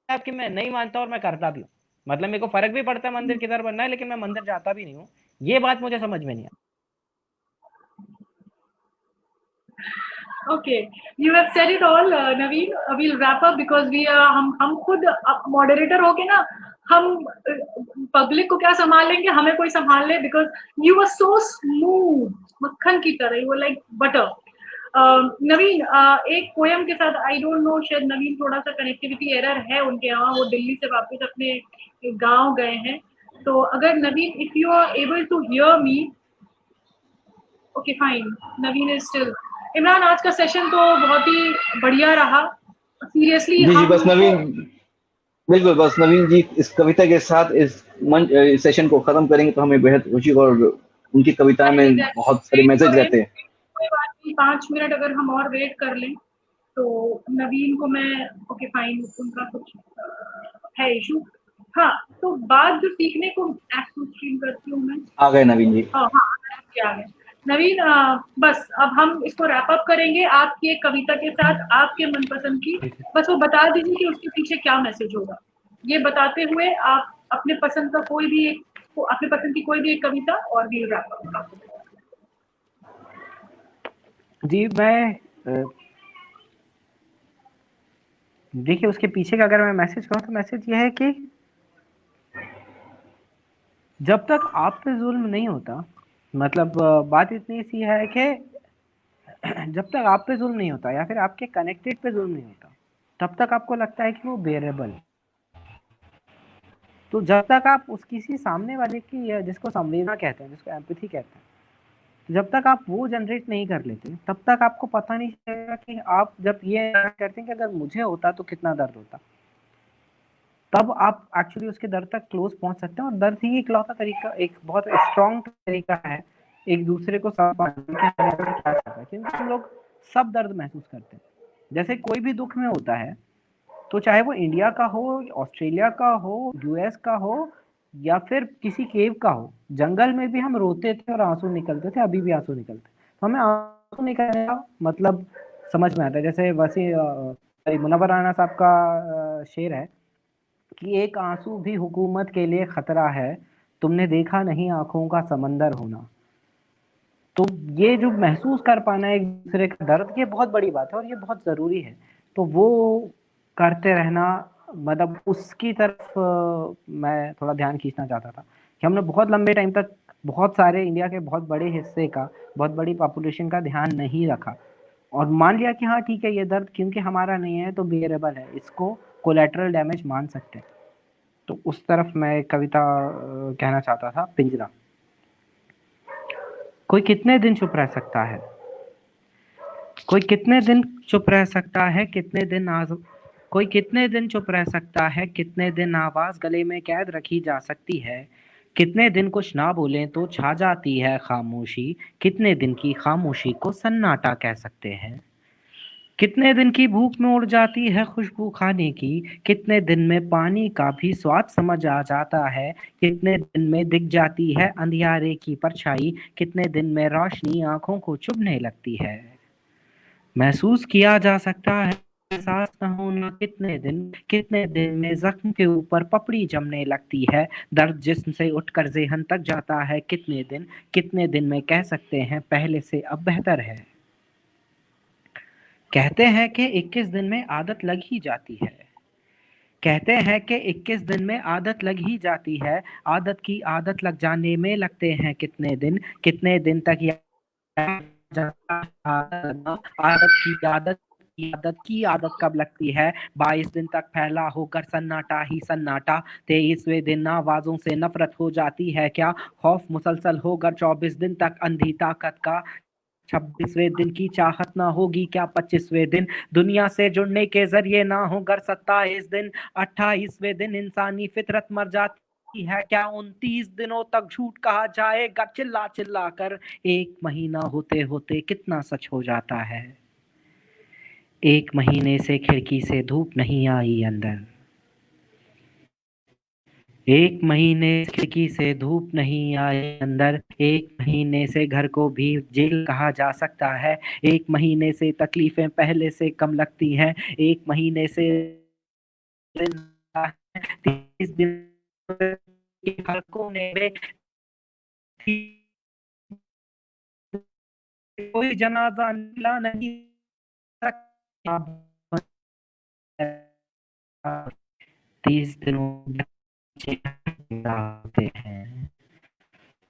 आप कि मैं नहीं मानता और मैं करता भी हूँ। मतलब मेरे को फर्क भी पड़ता है मंदिर किधर बनना है, लेकिन मैं मंदिर जाता भी नहीं हूँ। ये बात मुझे समझ में नहीं आई। Okay, you have said it all, Naveen. We'll wrap up because we हम खुद moderator हो के ना, हम पब्लिक को क्या संभाल लेंगे, हमें कोई संभाल ले, because you were so smooth, मक्खन की तरह, you were like butter. नवीन, एक पोयम के साथ, आई डोंट नो, शायद नवीन थोड़ा सा कनेक्टिविटी एरर है उनके यहाँ, वो दिल्ली से वापस अपने गांव गए हैं, तो अगर Naveen, if you are able to hear me, okay fine, Naveen is still. Imran, आज का सेशन तो बहुत ही बढ़िया रहा, सीरियसली जी जी, हम बस नवीन, बिल्कुल, बस नवीन जी इस कविता के साथ इस सेशन को खत्म करेंगे तो हमें बेहद खुशी, और उनकी कविता में बहुत सारे मैसेज रहते हैं। कोई बात नहीं, 5 मिनट अगर हम और वेट कर लें तो नवीन को मैं, ओके फाइन, उनका कुछ है इशू, हाँ, तो बात जो सीखने को एक्शन स्ट्रीम करती हूँ मैं, आ गए नवीन जी। हाँ, आ गए नवीन। बस अब हम इसको रैप अप करेंगे आपकी एक कविता के साथ, आपके मनपसंद की, बस वो बता दीजिए कि उसके पीछे क्या मैसेज होगा। ये बताते हुए आप अपने पसंद का कोई भी एक, अपने पसंद की कोई भी एक कविता, और भी रैप अप। जी मैं देखिए, उसके पीछे का अगर मैं मैसेज कहूँ तो मैसेज ये है कि जब तक आप पे जुल्म नहीं होता, मतलब बात इतनी सी है कि जब तक आप पे जुल्म नहीं होता या फिर आपके कनेक्टेड पे जुल्म नहीं होता, तब तक आपको लगता है कि वो बेरेबल। तो जब तक आप उस किसी सामने वाले की, जिसको संवेदना कहते हैं, जिसको एम्पैथी कहते हैं, तो जब तक आप वो जनरेट नहीं कर लेते, तब तक आपको पता नहीं चलेगा कि आप जब ये करते हैं कि अगर मुझे होता तो कितना दर्द होता, तब आप एक्चुअली उसके दर्द तक क्लोज पहुंच सकते हैं। और दर्द ही इकलौता तरीका, एक बहुत स्ट्रॉन्ग तरीका है एक दूसरे को समझने का, क्योंकि हम लोग सब दर्द महसूस करते हैं। जैसे कोई भी दुख में होता है, तो चाहे वो इंडिया का हो, ऑस्ट्रेलिया का हो, यूएस का हो, या फिर किसी केव का हो, जंगल में भी हम रोते थे और आंसू निकलते थे, अभी भी आंसू निकलते, तो हमें आंसू निकलने का मतलब समझ में आता है। जैसे मुनव्वर राना साहब का शेर है कि एक आंसू भी हुकूमत के लिए खतरा है, तुमने देखा नहीं आंखों का समंदर होना। तो ये जो महसूस कर पाना एक दूसरे का दर्द, ये बहुत बड़ी बात है और ये बहुत ज़रूरी है। तो वो करते रहना, मतलब उसकी तरफ मैं थोड़ा ध्यान खींचना चाहता था कि हमने बहुत लंबे टाइम तक बहुत सारे इंडिया के बहुत बड़े हिस्से का, बहुत बड़ी पॉपुलेशन का ध्यान नहीं रखा और मान लिया कि हाँ ठीक है, ये दर्द क्योंकि हमारा नहीं है तो बेरेबल है, इसको कोलेटरल डैमेज मान सकते हैं। तो उस तरफ मैं एक कविता कहना चाहता था, पिंजरा। कोई कितने दिन चुप रह सकता है, कोई कितने दिन चुप रह सकता है, कितने दिन कोई कितने दिन चुप रह सकता है, कितने दिन आवाज गले में कैद रखी जा सकती है, कितने दिन कुछ ना बोलें तो छा जाती है खामोशी, कितने दिन की खामोशी को सन्नाटा कह सकते हैं, कितने दिन की भूख में उड़ जाती है खुशबू खाने की, कितने दिन में पानी का भी स्वाद समझ आ जाता है, कितने दिन में दिख जाती है अंधियारे की परछाई, कितने दिन में रोशनी आंखों को चुभने लगती है। महसूस किया जा सकता है एहसास न होना कितने दिन में जख्म के ऊपर पपड़ी जमने लगती है, दर्द जिस्म से उठकर ज़ेहन तक जाता है, कितने दिन में कह सकते हैं पहले से अब बेहतर है। कहते हैं कि 21 दिन में आदत लग ही जाती है, कहते हैं कि 21 दिन में आदत लग ही जाती है, आदत की आदत लग जाने में लगते हैं कितने दिन तक आदत की आदत कब लगती है, 22 दिन तक फैला होकर सन्नाटा ही सन्नाटा, 23वें दिन आवाजों से नफरत हो जाती है क्या, खौफ मुसलसल होकर 24 दिन तक अंधी ताकत का, 26वें दिन की चाहत ना होगी क्या, 25वें दिन दुनिया से जुड़ने के जरिए ना होकर 27 दिन, 28वें दिन इंसानी फितरत मर जाती है क्या, 29 दिनों तक झूठ कहा जाएगा चिल्ला चिल्ला कर, एक महीना होते होते कितना सच हो जाता है, एक महीने से खिड़की से धूप नहीं आई अंदर, एक महीने से खिड़की से धूप नहीं आई अंदर, एक महीने से घर को भी जेल कहा जा सकता है, एक महीने से तकलीफें पहले से कम लगती हैं, एक महीने से 30 दिन के हर कोने में कोई जनाजा निकला नहीं सकता, 30 दिनों होते हैं,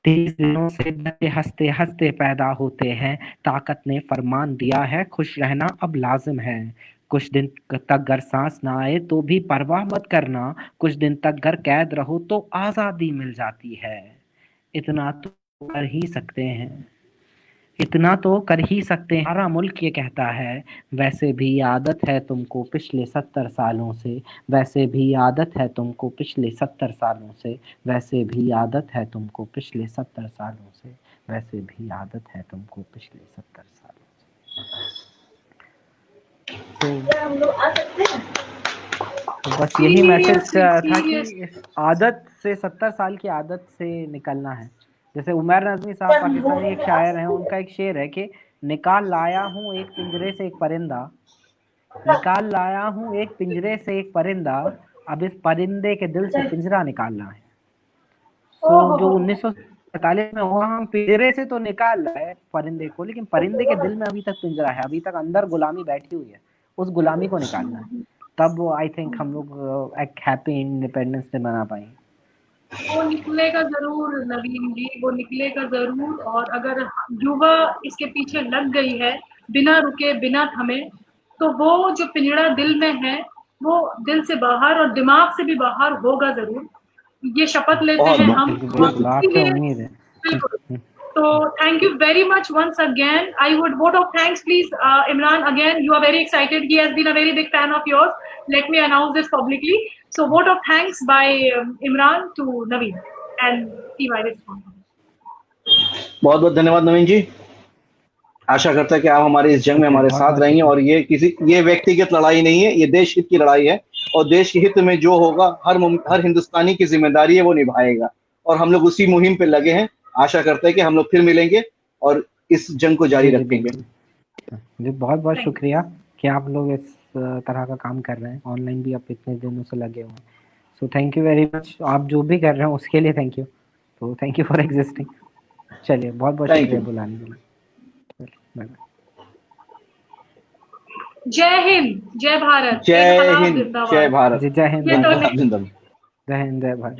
30 दिनों से बच्चे हंसते हंसते पैदा होते हैं, ताकत ने फरमान दिया है खुश रहना अब लाजिम है, कुछ दिन तक अगर सांस ना आए तो भी परवाह मत करना, कुछ दिन तक घर कैद रहो तो आजादी मिल जाती है, इतना तो कर ही सकते हैं, इतना तो कर ही सकते हैं, हमारा मुल्क ये कहता है, वैसे भी आदत है तुमको पिछले 70 सालों से, वैसे भी आदत है तुमको पिछले 70 सालों से, वैसे भी आदत है तुमको पिछले 70 सालों से, वैसे भी आदत है तुमको पिछले 70 सालों से। तो बस यही मैसेज था कि इस आदत से 70 साल की आदत से निकलना है। जैसे उमर नज़मी साहब पाकिस्तानी एक शायर हैं, उनका एक शेर है कि निकाल लाया हूँ एक पिंजरे से एक परिंदा, निकाल लाया हूँ एक पिंजरे से एक परिंदा, अब इस परिंदे के दिल से पिंजरा निकालना है। तो जो 1947 में हुआ, हम पिंजरे से तो निकाल रहे परिंदे को, लेकिन परिंदे के दिल में अभी तक पिंजरा है, अभी तक अंदर गुलामी बैठी हुई है, उस गुलामी को निकालना है, तब आई थिंक हम लोग एक हैप्पी इंडिपेंडेंस डे मना पाएंगे। वो निकलेगा जरूर नवीन जी, वो निकलेगा जरूर, और अगर युवा इसके पीछे लग गई है बिना रुके बिना थमे, तो वो जो पिंजड़ा दिल में है वो दिल से बाहर और दिमाग से भी बाहर होगा जरूर, ये शपथ लेते हैं हम। उम्मीद है। बिल्कुल। So thank you very much once again. I would vote of thanks, please, Imran. Again, you are very excited. He has been a very big fan of yours. Let me announce this publicly. So vote of thanks by Imran to Naveen and TY response. बहुत बहुत धन्यवाद नवीन जी। आशा करता है कि आप हमारे इस जंग में हमारे साथ रहेंगे, और ये व्यक्तिगत लड़ाई नहीं है, ये देश हित की लड़ाई है, और देश के हित में जो होगा हर हिंदुस्तानी की जिम्मेदारी है वो निभाएगा, और हम लोग उसी मुहिम पे लगे हैं। आशा करते हैं कि हम लोग फिर मिलेंगे और इस जंग को जारी रखेंगे। जी बहुत बहुत शुक्रिया कि आप लोग इस तरह का काम कर रहे हैं, ऑनलाइन भी आप इतने दिनों से लगे हुए हैं, so thank you very much. आप जो भी कर रहे हैं उसके लिए थैंक यू, तो थैंक यू फॉर एग्जिस्टिंग। चलिए बहुत बहुत शुक्रिया बुलाने के लिए। जय हिंद, जय भारत, जय हिंद, जय भारत, जय हिंद, जय हिंद, जय भारत।